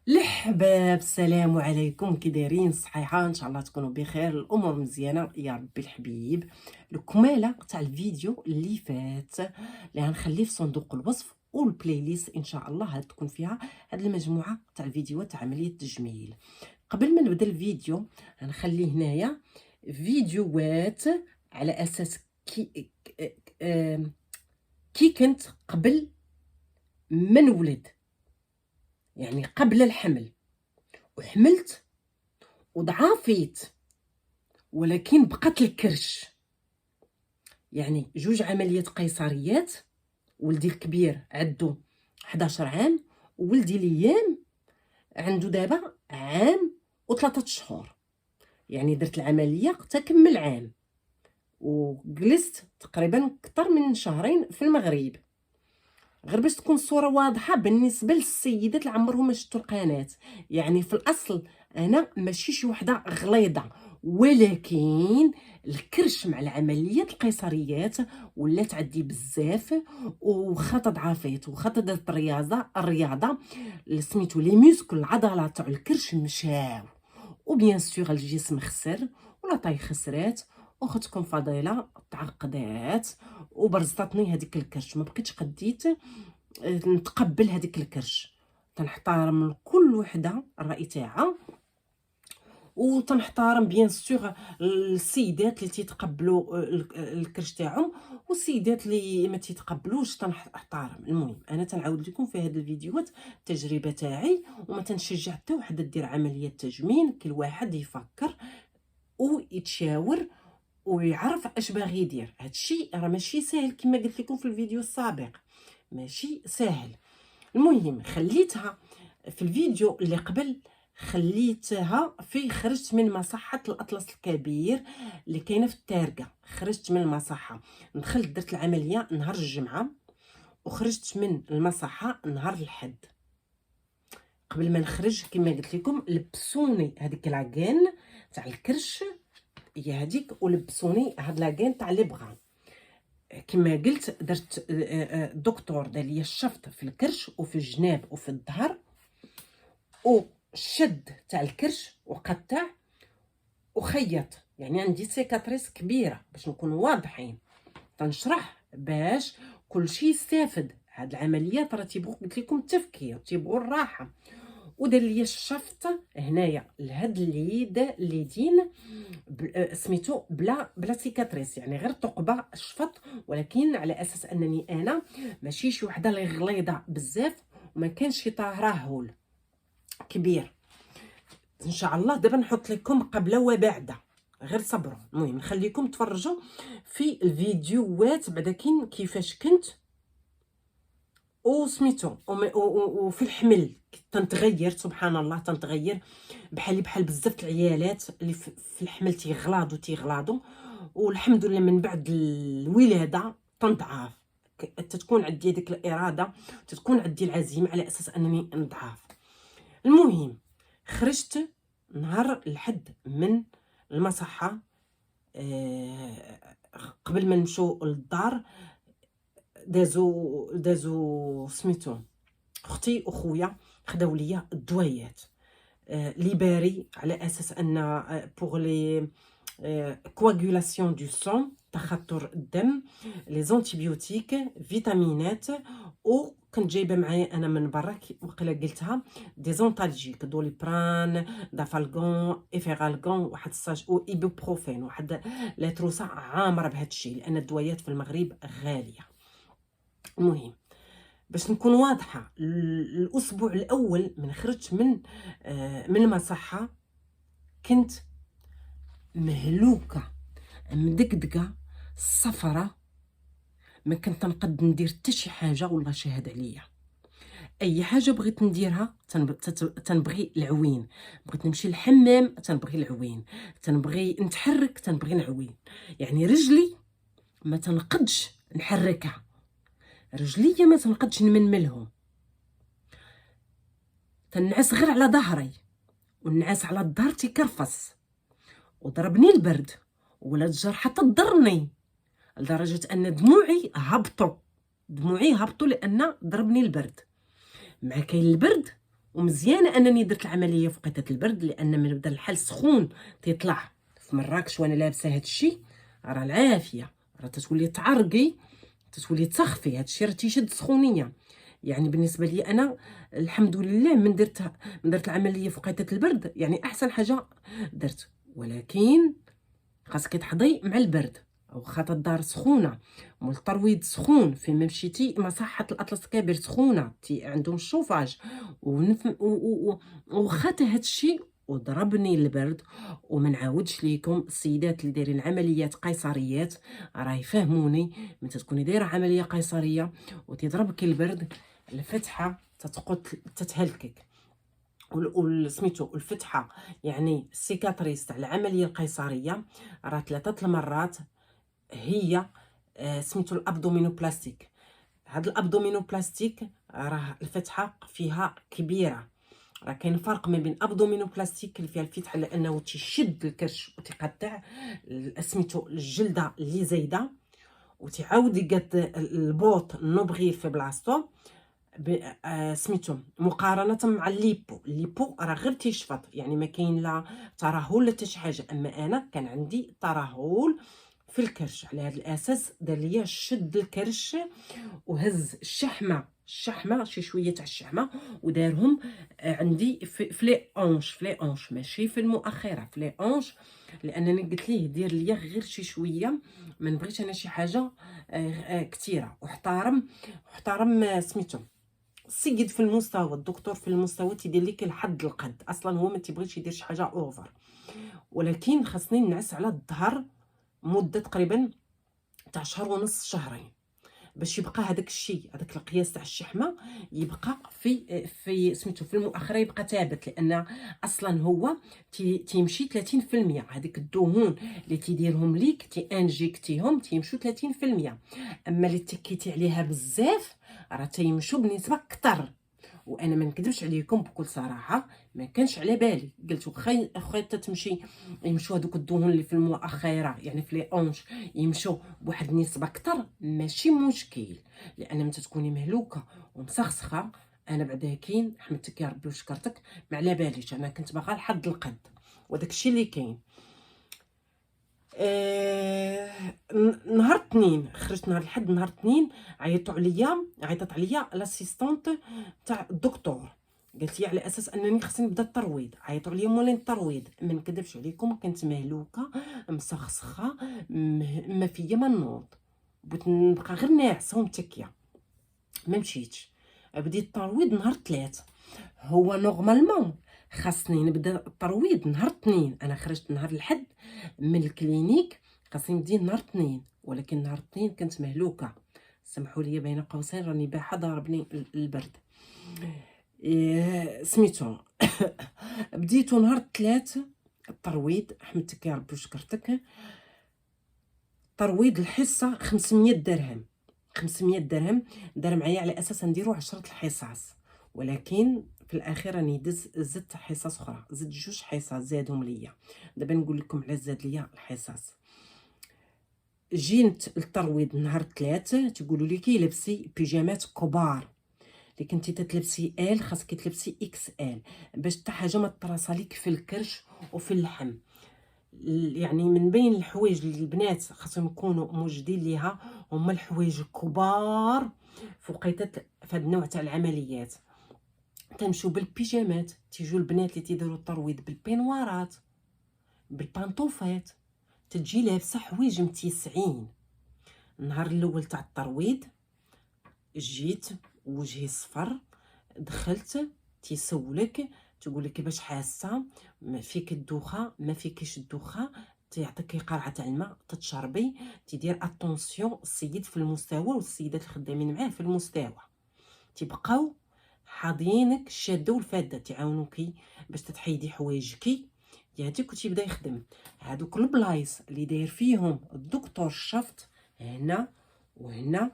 الحباب السلام عليكم، كي دايرين؟ صحيحه ان شاء الله تكونوا بخير، الامور مزيانه يا ربي. الحبيب الكماله تاع الفيديو اللي فات اللي غنخليه في صندوق الوصف والبلاي ليست ان شاء الله تكون فيها هذه المجموعه تاع الفيديوهات تاع عمليه التجميل. قبل ما نبدا الفيديو غنخلي هنايا فيديوهات على اساس كي كنت قبل ما نولد، يعني قبل الحمل، وحملت وضعافيت ولكن بقات الكرش، يعني جوج عمليات قيصريات. ولدي الكبير عنده 11 عام، وولدي ليام عنده دابا عام و3 شهور. يعني درت العمليه تكمل عام، وجلست تقريبا اكثر من شهرين في المغرب. غير باش تكون الصوره واضحه بالنسبه للسيدات اللي عمرهم ما شفتوا القناه، يعني في الاصل انا ماشي شي وحده غليظه، ولكن الكرش مع العمليات القيصريات ولات عندي بزاف، وخا تضعفيت وخا درت الرياضه اللي سميتو لي موسكل، العضلات تاع الكرش مشاو، وبيان سور الجسم خسر ولا طاي خسرات. اختكم فضيله تعقدات وبرزطتني هذيك الكرش، ما بقيتش قديت نتقبل هذيك الكرش. تنحترم كل وحده الراي تاعها، وتنحترم بيان سور السيدات اللي تيتقبلوا الكرش تاعهم، والسيدات اللي ما تيتقبلوش تنحترم. المهم انا تنعاود لكم في هذه الفيديوهات التجربه تاعي، وما تنشجع حتى وحده دير عمليه تجميل. كل واحد يفكر ويتشاور ويعرف اش باغي يدير. هادشي راه ماشي ساهل كما قلت لكم في الفيديو السابق، ماشي ساهل. المهم خليتها في الفيديو اللي قبل، خليتها في خرجت من مصحة الأطلس الكبير اللي كاينه في التارقة. خرجت من المصحة، دخلت درت العملية نهار الجمعة، وخرجت من المصحة نهار الحد. قبل ما نخرج كما قلت لكم لبسوني هذيك العكان تاع الكرش، هي هذيك، ولبسوني هاد لاكان تاع الابغا. كما قلت درت الدكتور دار لي الشفط في الكرش وفي الجناب وفي الظهر، وشد تاع الكرش وقطع وخيط. يعني عندي سيكاتريس كبيره باش نكونوا واضحين، تنشرح باش كلشي يستافد. هاد العمليات راه تيبغوا، قلت لكم، التفكير، تيبغوا الراحه. ودار لي الشفط هنايا لهاد اليد اليدين سميتو بلا سيكاتريس، يعني غير ثقبه الشفط، ولكن على اساس انني انا ماشي شي وحده اللي غليظه بزاف، وما كانش شي ترهل كبير. ان شاء الله دابا نحط لكم قبل وبعد، غير صبروا. المهم نخليكم تفرجوا في الفيديوهات بعدا كيفاش كنت وسميتو وفي الحمل. تنتغير سبحان الله، تنتغير بحال بزاف العيالات اللي في الحمل تيغلاضوا، والحمد لله من بعد الولاده تنضعف. تتكون عندي ديك الاراده، تتكون عندي العزيمه على اساس انني نضعف. المهم خرجت نهار الحد من المصحه. قبل ما نمشيو للدار دازو سميتو اختي وخويا خداو ليا الدويات لي باري، على اساس ان بوغ لي كواغولاسيون دو سون، تخثر الدم، لي زونتيبيوتيك، فيتامينات. و كنت جايبه معايا انا من برا، وقيلا قلتها، دي زونتالجيك، دوليبران، دافالغون، ايفيغالغون، واحد الساج او ايبوبروفين، واحد لتروسه عامره بهذا الشيء، لان الدويات في المغرب غاليه. المهم باش نكون واضحه، الاسبوع الاول من خرجت من المصحه كنت مهلوكه، مدقدقه، صفرة. ما كنت نقد ندير حتى شي حاجه، والله شاهد عليا. اي حاجه بغيت نديرها تنبغي العوين. بغيت نمشي للحمام تنبغي العوين، تنبغي نتحرك تنبغي نعوين. يعني رجلي ما تنقدش نحركها، رجليا ما تنقدش نمنملهم. تنعس غير على ظهري، والنعاس على الظهر تيكرفص، وضربني البرد، ولات الجرحه تضرني لدرجه ان دموعي هبطوا لان ضربني البرد. مع كاين البرد ومزيانه انني درت العمليه في وقيته البرد، لان من بدا الحال سخون تيطلع في مراكش وانا لابسه هذا الشيء، راه العافيه، راه تتولي تعرقي، تتولي تسخفي، هذا الشيء راه تيشد سخونيه. يعني بالنسبه لي انا الحمد لله من درت العمليه في وقيته البرد، يعني احسن حاجه درت. ولكن خاصك تحضي مع البرد، او خاطر الدار سخونه، مول الترويض سخون، فين ما مشيتي مصحه الاطلس الكبير سخونه، عندهم الشوفاج وخات هاد الشيء وضربني البرد. وما نعاودش ليكم السيدات اللي دايرين عمليات قيصريات راه يفهموني، من تكوني دايره عمليه قيصريه وتضربك البرد، الفتحه تتهلكك، سميتو الفتحه، يعني السيكاتريس تاع العمليه القيصريه راه 3 المرات هي سميتو الابدومينوبلاستيك. هاد الابدومينوبلاستيك راه الفتحه فيها كبيره، راه كاين فرق ما بين ابدومينوبلاستيك اللي فيها الفتحه لانه تيشد الكرش وتقطع سميتو الجلده اللي زايده، وتعاود يقاد البوط النوبغيل في بلاصتو، سميتو مقارنه مع الليبو راه غير تيشفط، يعني ما كاين لا ترهل لا حتى شي حاجه. اما انا كان عندي ترهل في الكرش، على هذا الاساس دار ليا شد الكرش وهز الشحمه شي شويه تاع الشحمه ودارهم عندي في لي اونش، ماشي في المؤخره، في لي اونش، لانني قلت ليه دير ليا غير شي شويه، ما نبغيش انا شي حاجه كثيره. واحترم سميتو السيد في المستوى، الدكتور في المستوى تيدير لك لحد القد، اصلا هو ما تيبغيش يدير شي حاجه اوفر، ولكن خاصني نعس على الظهر مده تقريبا تاع شهر ونص شهرين، باش يبقى هذاك الشيء، هذاك القياس تاع الشحمه يبقى في سميتو في المؤخره يبقى ثابت، لان اصلا هو تيمشي 30%، هذيك الدهون اللي تيديرهم ليك انجيكتيهم تيمشوا 30%، اما اللي تكيتي عليها بزاف راه تيمشوا بنسبه اكثر. وانا ما نكذبش عليكم بكل صراحه، ما كانش على بالي، قلت واخا تمشي يمشوا هذوك الدهون اللي في المؤخره يعني في لي اونش يمشوا بواحد النسبه اكثر ماشي مشكل، لان متى تكوني مهلوكه ومسخسخه، انا بعدا كاين حمدتك يا ربي وشكرتك ما على باليش، انا كنت باغا لحد القد، وداك الشيء اللي كاين. نهار اثنين خرجت، نهار الحد نهار اثنين عيطت عليا لاسيستونط تاع الدكتور، قالت لي على اساس انني خصني نبدا الترويض، عيطوا عليا مولين الترويض، ما نكذبش عليكم كنت مهلوكه مسخسخه، ما فيا ما نوض، بغيت نبقى غير ناعسه ومتكيه، ما مشيتش. بديت الترويض نهار 3، هو نورمالمون خاصني نبدا الترويض نهار 2، انا خرجت نهار الحد من الكلينيك خاصني نبدا نهار 2، ولكن نهار 2 كنت مهلوكه، سمحوا لي بين قوسين راني باحه ضاربني البرد. سميتو بديتو نهار 3 الترويض، حمدتك يا ربي وشكرتك. ترويض الحصه 500 درهم، 500 درهم دار معايا على اساس نديرو 10 الحصص، ولكن في الاخير راني زدت حصص اخرى، زدت 2 حصص زادهم ليا، دابا نقول لكم على زاد ليا الحصص. جيت الترويض نهار 3 تقولوا لي كي لبسي بيجامات كبار، اللي كنتي تتلبسي ال خاصك تلبسي اكس ال باش حتى حاجه ما تراسليك في الكرش وفي اللحم. يعني من بين الحوايج اللي البنات خاصهم يكونوا موجدين ليها هما الحوايج الكبار في وقيته في هذا النوع تاع العمليات. تمشوا بالبيجامات، تيجوا البنات اللي تيديروا الترويض بالبينوارات بالبانطوفات، تجي لابسه حوايج متيسعين. النهار الاول تاع الترويض جيت وجهي صفر، دخلت تيسولك تقولك باش حاسه، ما فيك الدوخه ما فيكيش الدوخه، تيعطيك قرعه تاع الماء تتشربي، تيدير اتونسيون السيد في المستوى والسيدات الخدامين معاه في المستوى، تيبقاو حاضينك الشاده والفاده، تعاونوكي باش تتحيدي حوايجك ياتيك وتيبدا يخدم. هادوك البلايص اللي داير فيهم الدكتور الشفط هنا وهنا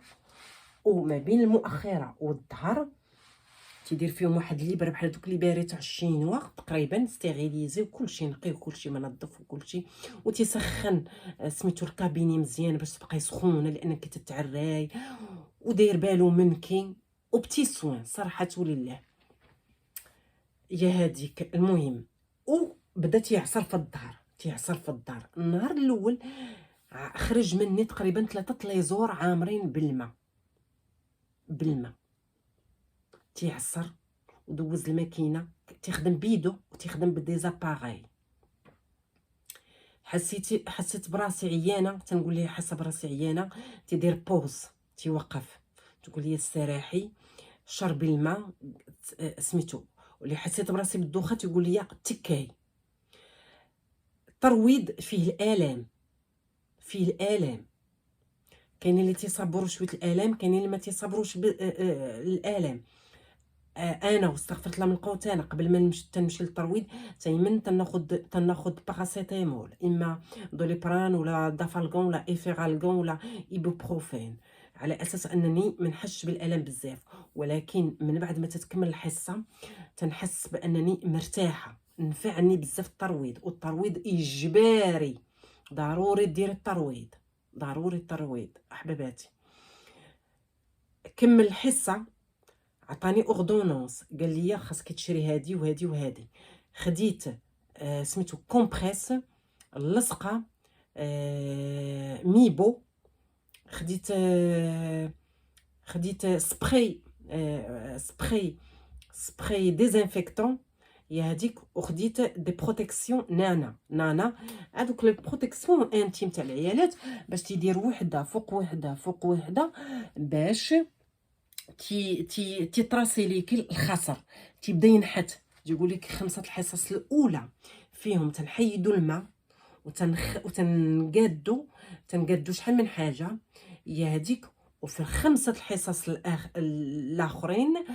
وما بين المؤخره والظهر، تيدير فيهم واحد الليبر بحال دوك لي باري تاع الشينوا تقريبا ستيريليزي وكلشي نقي وكلشي منظف وكلشي، وتيسخن سميتو الكابيني مزيان باش تبقاي سخونه لانك يا هذيك. المهم وبدا تيعصر في الدار، تيعصر في الدار. النهار الاول خرج مني تقريبا 3 ليزور عامرين بالماء. تيعصر ودوز الماكينه، تيخدم بيدو وتيخدم بديزاباغاي. حسيت براسي عيانه، تنقول ليه حاسه براسي عيانه. تيدير بوز، تيوقف، تقول لي استراحي، شربي الماء، سميتو. واللي حسيت براسي بالدوخه تيقول لي تكاي. الترويض فيه الالام، فيه الالام. كاينين اللي تيصبروا شويه الالام، كاينين اللي ما تيصبروش الالام. انا واستغفرت الله من القوت، انا قبل ما نمشي للترويض دائما تناخذ باراسيتامول، اما دوليبران ولا دافالغون ولا ايفيرالغون ولا ايبوبروفين، على اساس انني ما نحسش بالالم بزاف. ولكن من بعد ما تتكمل الحصه تنحس بانني مرتاحه. نفعني بزاف الترويض، والترويض اجباري، ضروري دير الترويض، ضروري الترويض احباباتي. كمل الحصه، عطاني اوردونونس، قال لي خاصك تشري هادي وهادي وهادي. خديت سميتو كومبريس، اللصقه، ميبو. خديت سبراي، سبراي ديزانفيكتون يا هذيك. وخديت دي بروتيكسيون نانا. هذوك لي بروتيكسيون انتيم تاع العيالات، باش تيدير وحده فوق وحده فوق وحده، باش تراسي ليك الخسر. تيبدا ينحت، يقول لك 5 الحصص الاولى فيهم تنحيدوا الماء وتنقادوا شحال من حاجه يا هذيك. وفي 5 الحصص الاخرين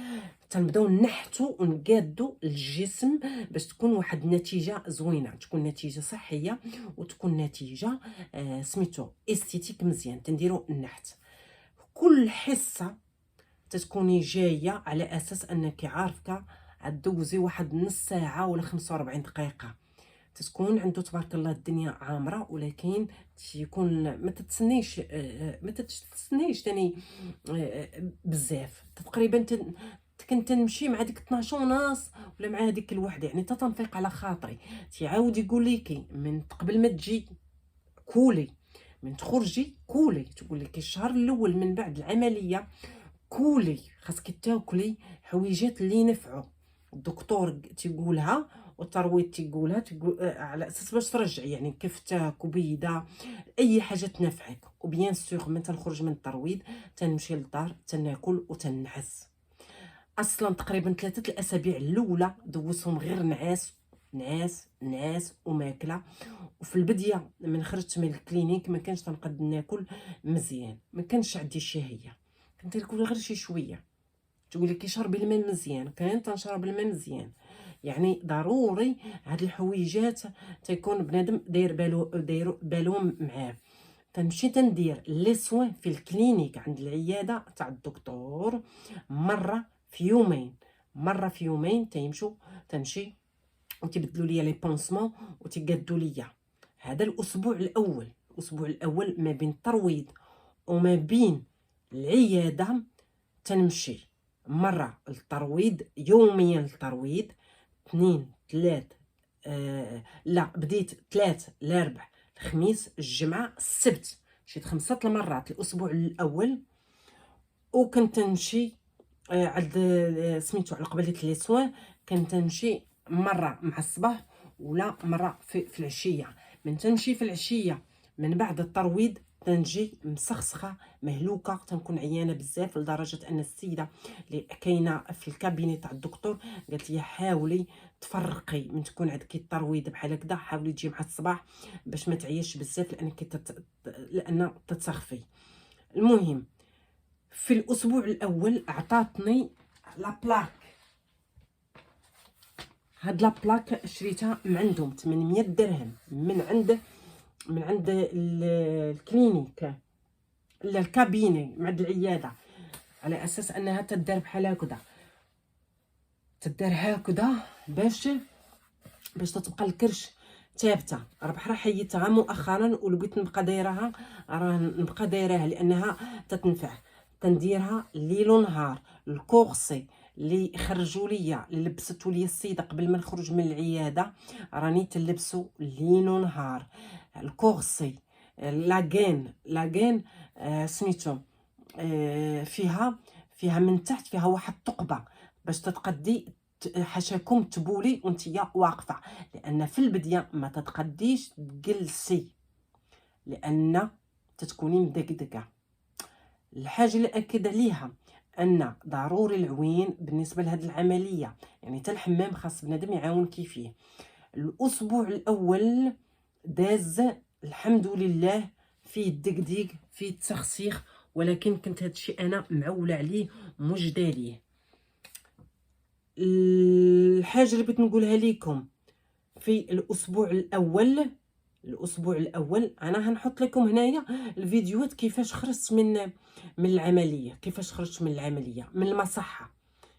تنبداو نحتوا ونقادوا الجسم باش تكون واحد النتيجه زوينه، تكون نتيجه صحيه وتكون نتيجه سميتو استيتيك مزيان. تنديروا النحت كل حصه، تتكوني جايه على اساس انك عارفه غدوزي واحد نص ساعه ولا 45 دقيقه. تتكون عنده تبارك الله الدنيا عامره، ولكن تيكون ما تتسنيش تاني بزاف. تقريبا كنت نمشي مع ديك 12 ونص ولا مع هذيك الوحده، يعني تنفيق على خاطري. تيعاود يقول لك من قبل ما تجي كولي، من تخرجي كولي. تقول لك الشهر الاول من بعد العمليه كولي، خاصك تاكلي حويجات اللي ينفعوا. الدكتور تيقولها والترويض تيقولها، على اساس باش ترجعي، يعني كفته، كبيده، اي حاجه تنفعك. وبيان سور من تنخرج من الترويض تنمشي للدار تناكل وتنعس. اصلا تقريبا 3 الاسابيع الاولى دوزهم غير نعاس وماكله. وفي البديه من خرجت من الكلينيك ما كانش تنقد ناكل مزيان، ما كانش عندي شهيه، كنت ناكل غير شي شويه. تقول لك شربي الماء مزيان، كان تنشرب الماء مزيان. يعني ضروري هاد الحويجات تيكون بنادم داير بالو معاه. تنمشي تندير لي سوين في الكلينيك عند العياده تاع الدكتور مره في يومين تيمشوا. تمشي وتبدلوا لي لي بونسمون وتقادوا لي. هذا الاسبوع الاول ما بين الترويض وما بين العياده تنمشي مره للترويض، يوميا للترويض 2 3 لا بديت 3 الاربع الخميس الجمعه السبت، مشيت 5 المرات الاسبوع الاول. وكنت نمشي عند سميتو على قبيله لي سوان، كنت نمشي مره مع الصباح ولا مره في العشيه. من تنمشي في العشيه من بعد الترويض تنجي مسخسخه مهلوكه، تنكون عيانه بزاف، لدرجه ان السيده اللي كاينه في الكابيني تاع الدكتور قالت لي حاولي تفرقي من تكون عندك الترويض بحال هكذا، حاولي تجي مع الصباح باش ما تعيش بزاف لان تتسخفي. المهم في الاسبوع الاول عطاتني لا بلاك، هاد لا بلاك شريتها من عندهم 800 درهم من عند الكلينيك لا الكابيني مع العياده، على اساس انها تدار بحال هكذا، تدار هكذا باش تتبقى الكرش ثابته. راه حيدتها مؤخرا ولقيت نبقى دايراها لانها تتنفع. تنديرها ليل ونهار، الكورسي، اللي خرجوا ليا، اللي لبستوا لي السيده قبل ما نخرج من العياده، راني تلبسوا ليل ونهار. الكورسي، لاكين سميتو فيها من تحت فيها واحد الثقبه باش تتقدي حاشاكم تبولي وانتيا واقفه، لان في البديه ما تتقديش تجلسي لان تتكوني مدقدقه. الحاجه اللي اكد عليها ان ضروري العوين بالنسبه لهذه العمليه، يعني حتى الحمام خاص بنادم يعاون كيفيه. الاسبوع الاول داز الحمد لله فيه الدقديق فيه التخسيخ، ولكن كنت هادشي انا معوله عليه مجدى عليه. الحاجه اللي بغيت نقولها لكم في الاسبوع الاول انا هنحط لكم هنايا الفيديوهات كيفاش خرجت من العمليه، كيفاش خرجت من العمليه من المصحه،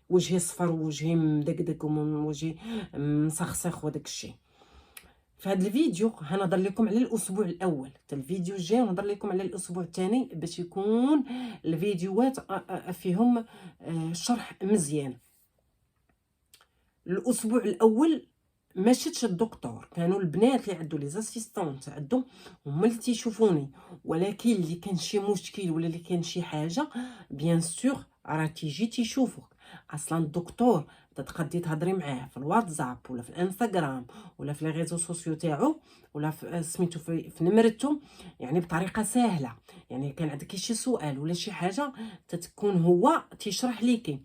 وجهي صفر ووجهي مدقدق ووجهي مسخسخ وداك الشيء. في هذا الفيديو هنهضر لكم على الاسبوع الاول، حتى الفيديو الجاي نهضر لكم على الاسبوع الثاني باش يكون الفيديوهات فيهم شرح مزيان. الاسبوع الاول ما شفتش الدكتور، كانوا البنات اللي عندو لي زاسيستونت عندهم هما اللي تيشوفوني، ولكن اللي كان شي مشكل ولا اللي كان شي حاجه بيان سور راه تيجي تيشوفك. اصلا الدكتور تقدري تهضري معاه في الواتساب ولا في الانستغرام ولا في لي ريزو سوسيو تاعو ولا في سميتو في نمرته، يعني بطريقه سهله. يعني كان عندك شي سؤال ولا شي حاجه تتكون هو تيشرح ليكي.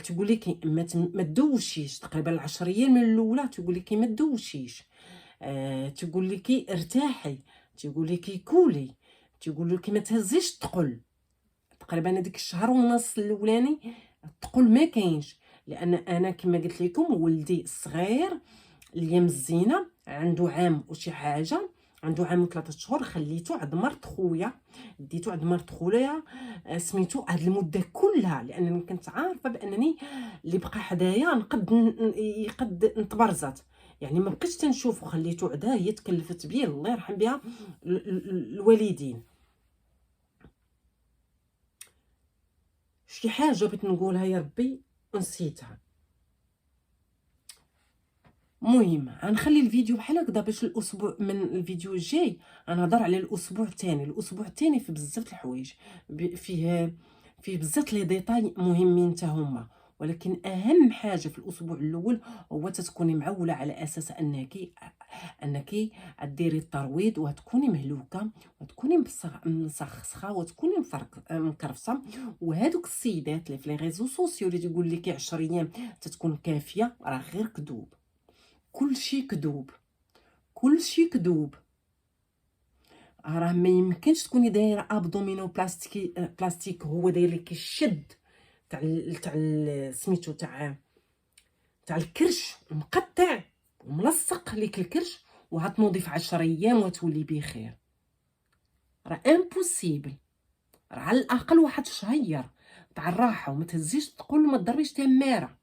تقول لك ما تدوشيش تقريبا 10 ايام من الاولى، تقول لك ما تدوشيش، تقول لك ارتاحي، تقول لك كولي، تقول لك ما تهزيش الثقل. تقريبا هذيك الشهر ونص الاولاني الثقل ما كاينش، لان انا كما قلت لكم ولدي الصغير اليوم الزينه عنده عام وشي حاجه، عنده عام و3 شهور، خليته عند مرت خويا، ديتو عند مرت خويا سميتو هاد المده كلها، لانني كنت عارفه بانني اللي بقى حدايا يقد نتبرزت، يعني ما بقيتش تنشوفو، خليته عندها، هي تكلفت بيه الله يرحم بها الوالدين. شي حاجه بغيت نقولها يا ربي ونسيتها. مهم غنخلي الفيديو بحال هكذا باش الاسبوع من الفيديو الجاي غنهضر على الاسبوع الثاني. الاسبوع الثاني فيه بزاف الحوايج، فيه بزاف لي ديتاي مهمين حتى هما، ولكن اهم حاجه في الاسبوع الاول هو تتكوني معوله على اساس انك ديري الترويض وتكوني مهلوكه وتكوني مسخسخه وتكوني مكرفصه. وهذوك السيدات اللي في لي ريزو سوسيو اللي تقول لك 10 ايام تتكون كافيه، راه غير كذوب، كلشي كذوب، كلشي كذوب. راه ما يمكنش تكوني دايره ابدومينو بلاستيك هو داير لك الشد تاع سميتو تاع الكرش مقطع وملصق ليك الكرش وغتنوضي في 10 ايام وتولي بخير. راه امبوسيبل. راه على الاقل واحد شهير تاع الراحه، وما تهزيش تقول ما تضربيش تماره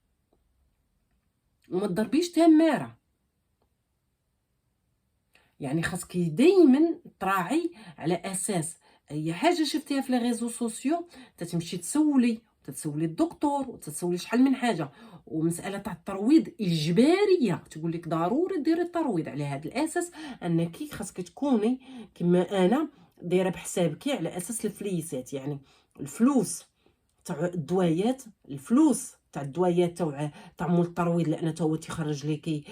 وما تضربيش تماره. يعني خاصك دائما تراعي على اساس اي حاجه شفتيها في لي ريزو سوسيو تتمشي تسولي الدكتور وتتسولي شحال من حاجه. ومساله تاع الترويض اجباريه، تقول لك ضروري ديري الترويض، على هذا الاساس انك خاصك تكوني كما انا دايره بحسابك على اساس الفليسات، يعني الفلوس تاع الدوايات، الفلوس تاع الدوايات تاع مول الترويض، لان تا هو تيخرج لك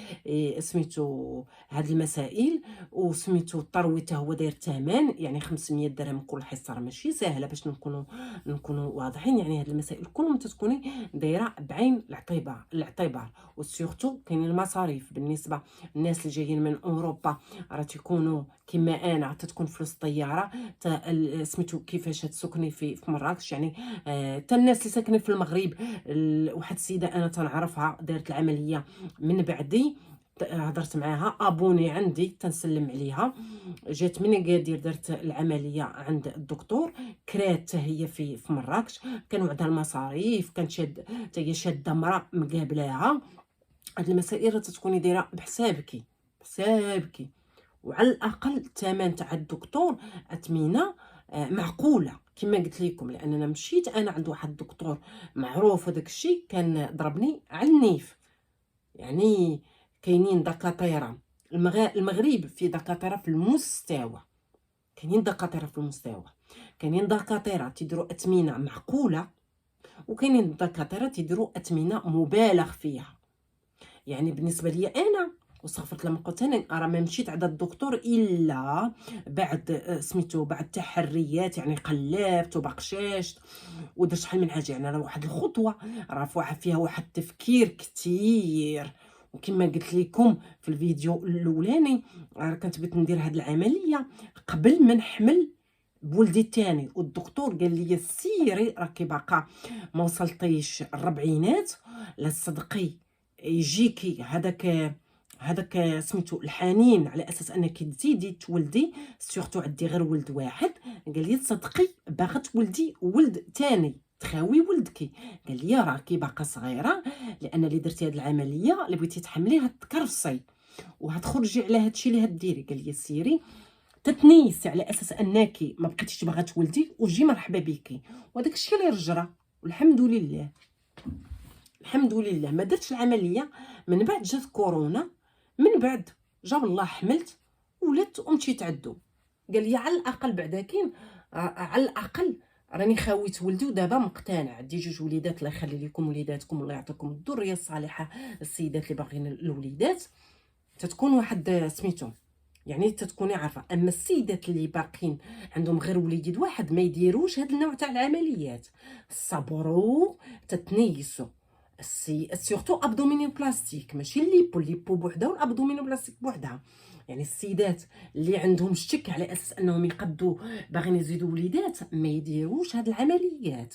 سميتو هاد المسائل. وسميتو الترويض تا هو داير ثمن، يعني 500 درهم كل حصه، راه ماشي ساهله باش نكونوا واضحين. يعني هاد المسائل كلهم تتكوني دايره بعين الاعتبار. وسورتو كاين المصاريف بالنسبه للناس اللي جايين من اوروبا، راه تيكونوا كما انا تتكون فلوس الطياره سميتو كيفاش تسكني في مراكش. يعني حتى الناس اللي ساكنين في المغرب، واحد السيده انا تنعرفها دارت العمليه من بعدي، هضرت معاها ابوني عندي تنسلم عليها، جات من اكادير دارت العمليه عند الدكتور، كرات هي في مراكش، كانوا عندها المصاريف، كانت حتى هي شاده مرا مقابلاها. هاد المسائل تتكوني دايره بحسابك، وعلى الاقل الثمن تاع الدكتور اثمنه معقوله كما قلت لكم، لان انا مشيت انا عند واحد الدكتور معروف، وداك الشيء كان ضربني على النيف. يعني كاينين دكاتره المغرب فيه دكاتره في المستوى، كاينين دكاتره في المستوى، كاينين دكاتره تيديروا اثمنه معقوله، وكاينين الدكاتره تيديروا اثمنه مبالغ فيها. يعني بالنسبه لي انا، وصافت لما قلت انا راه ما مشيت عند الدكتور الا بعد سميتو بعد تحريات، يعني قلبت وبقششت ودرت شحال من حاجه. يعني راه واحد الخطوه، راه فيها واحد التفكير كتير. وكما قلت لكم في الفيديو الاولاني، راه كنت بغيت ندير هذه العمليه قبل ما نحمل بولدي الثاني، والدكتور قال لي سيري راكي باقا ما وصلتيش الربعينات، لا صدقي يجيكي هذاك سميتو الحنين على اساس انك تزيدي تولدي، سورتو عندي غير ولد واحد. قال لي تصدقي باغا تولدي ولد ثاني تخاوي ولدك. قال لي راكي باقا صغيره، لان اللي درتي هذه العمليه اللي بغيتي تحملي هتكرفصي وهتخرجي على هادشي اللي هديري. قال لي سيري تتنيسي على اساس انك ما بقيتيش باغا تولدي وجي مرحبا بك. وداك الشيء اللي رجرى، والحمد لله الحمد لله ما درتش العمليه. من بعد جات كورونا، من بعد جاب الله حملت ولدت ومشيت عندو. قال لي على الاقل بعداكين على الاقل راني خاويت ولدي ودابا مقتنع. عندي جوج وليدات، الله يخلي لكم وليداتكم والله يعطيكم الذريه الصالحه. السيدات اللي باغيين الوليدات تتكون واحد سميتو، يعني تتكوني عارفه. اما السيدات اللي باقين عندهم غير وليد واحد ما يديروش هذا النوع تاع العمليات، صبروا تتنيسوا. سورتو ابدومينو بلاستيك، ماشي الليبو بوحدها والابدومينو بلاستيك بوحدها. يعني السيدات اللي عندهم شك على اساس انهم يقدوا باغيين يزيدوا وليدات ما يديروش هاد العمليات.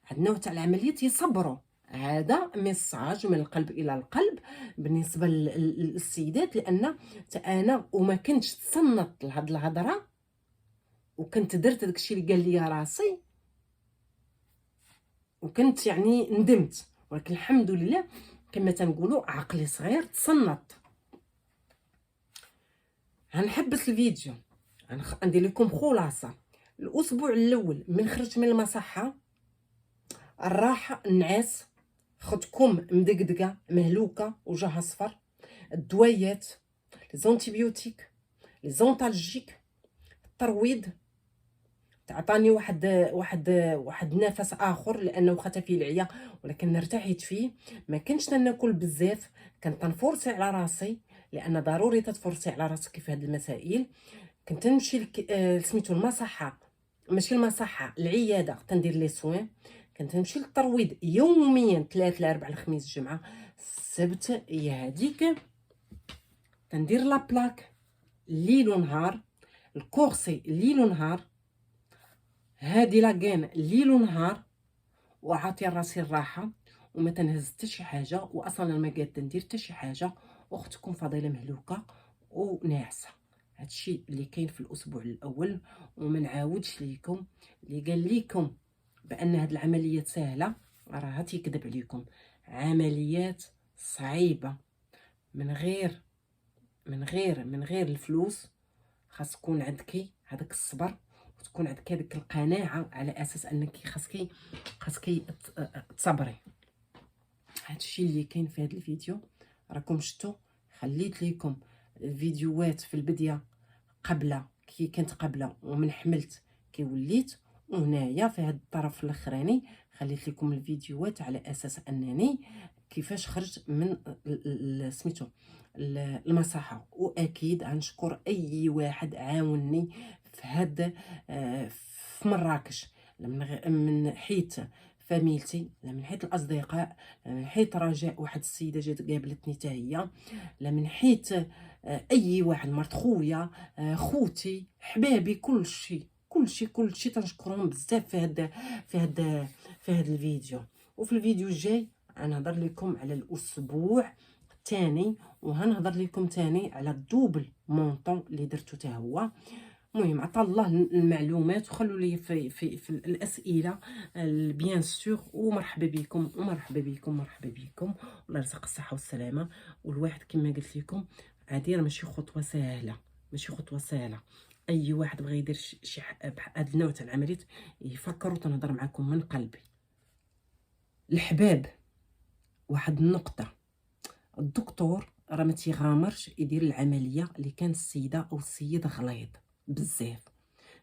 هاد النوع تاع العمليات يصبروا. هذا ميساج من القلب الى القلب بالنسبه للسيدات، لان انا وما كنتش تصنت لهاد الهضره، وكنت درت داكشي اللي قال لي راسي، وكنت يعني ندمت. ولكن الحمد لله كما تنقولوا عقلي صغير تصنت. غنحبس الفيديو، غندير لكم خلاصه. الاسبوع الاول من خرجت من المصحه، الراحه النعاس، خدكم مدقدقه مهلوكه وجهها صفر، الدويات، لي زونتيبيوتيك، لي زونتالجيك، الترويض، تعطاني واحد نفس اخر لانه خطفي العيا، ولكن ارتحيت فيه. ما كنتش تناكل بزاف، كنت تنفرسي على راسي، لان ضروري تتفرسي على راسك في هذه المسائل. كنت نمشي سميتو المصحه، ماشي المصحه العياده، تندير لي سوين. كنت نمشي للترويض يوميا 3 ل 4 الخميس الجمعه. السبت هي هذيك تندير لا بلاك ليل ونهار، الكورسي ليل ونهار، هادي لاكين ليل ونهار، وعاطي راسي الراحه وما تنهز حتى شي حاجه. واصلا ما قادة ندير حتى شي حاجه. اختكم فضيله مهلوكه وناعسه. هادشي اللي كاين في الاسبوع الاول. وما نعاودش ليكم اللي قال لكم بان هاد العمليات سهله، راه تيكذب عليكم. عمليات صعيبه، من غير الفلوس. خاص يكون عندك هذاك الصبر، وتكون عندك هذيك القناعه على اساس انك خاصك تصبري. هادشي اللي كاين في هذا الفيديو. راكم شفتوا، خليت لكم الفيديوهات في البدايه قبل كي كنت قبل ومن حملت كي وليت، وهنايا في هذا الطرف الاخراني خليت لكم الفيديوهات على اساس انني كيفاش خرجت من سميتو المصحه. واكيد غنشكر اي واحد عاونني في هذا في مراكش، من حيث فاميلتي، لا من حيث الاصدقاء، لا من حيث رجاء واحد السيده جات قابلتني حتى هي، لا من حيث اي واحد، مرت خويا، خوتي، حبابي، كلشي تنشكرهم بزاف في هذا الفيديو. وفي الفيديو الجاي غنهضر لكم على الاسبوع الثاني، وغنهضر لكم ثاني على الدوبل مونطون اللي درتو حتى هو. المهم عطا الله المعلومات، وخلوا لي في الاسئله بيان سور. ومرحبا بكم ومرحبا بكم مرحبا بكم، الله يرزق الصحه والسلامه. والواحد كما قلت لكم هذه ماشي خطوه سهله، ماشي خطوه سهله. اي واحد بغى يدير شي هذا النوع تاع العمليات يفكروا. تنهضر معكم من قلبي الحباب. واحد النقطه، الدكتور راه ما تيغامرش يدير العمليه اللي كان السيده او السيد غليظ بزاف،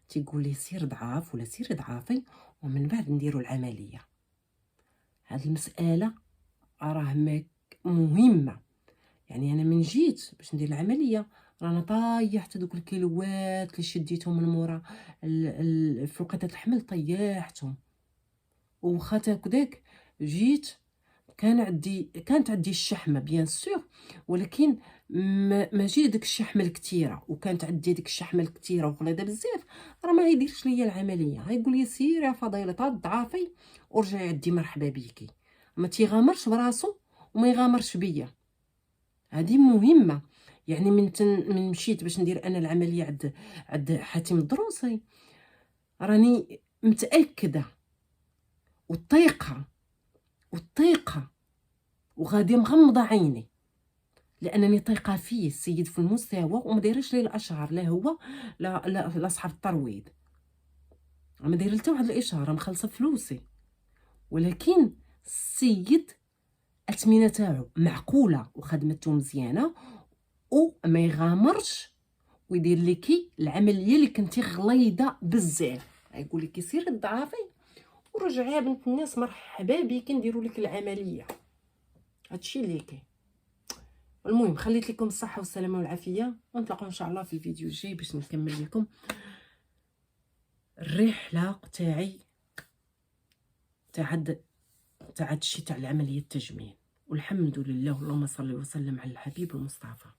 تيقول لي سير ضعاف ولا سير ضعافي ومن بعد نديروا العمليه. هاد المساله راه مهمه. يعني انا من جيت باش ندير العمليه رانا طيحت دوك الكيلوات اللي شديتهم من مورا في وقيته الحمل، طيحتهم. وخا هكداك جيت كانت عندي الشحمه بيان سور، ولكن ما جي داك الشحمه الكثيره، وكانت عندي ديك الشحمه الكثيره وغليظه بزاف. راه ما يديرش ليا العمليه، غيقول لي سيري يا فضيله ضعافي ورجعي عندي مرحبا بيكي. ما تيغامرش براسو وما يغامرش بيا. هذه مهمه. يعني من مشيت باش ندير انا العمليه عند حاتم الدروسي، راني متاكده والطيقه وغادي مغمضه عيني، لانني طيقه فيه السيد في المستوى وما دايرش لي الاشعار، لا هو لا صحاب الترويض، ما داير حتى واحد الاشاره، مخلصه فلوسي. ولكن السيد الثمينه تاعو معقوله وخدمته مزيانه وما يغامرش ويدير ليكي العمليه اللي كنتي غليظه بزاف. يقول لك سيري ضعافي ورجعي يا بنت الناس مرحبا بك نديروا لك العمليه. هادشي اللي كاين. المهم خليت لكم الصحه والسلامه والعافيه، ونتلاقاو ان شاء الله في الفيديو الجاي باش نكمل لكم الرحله تاعي تاع هاد الشيء تاع العمليه التجميل. والحمد لله، اللهم صل وسلم على الحبيب المصطفى.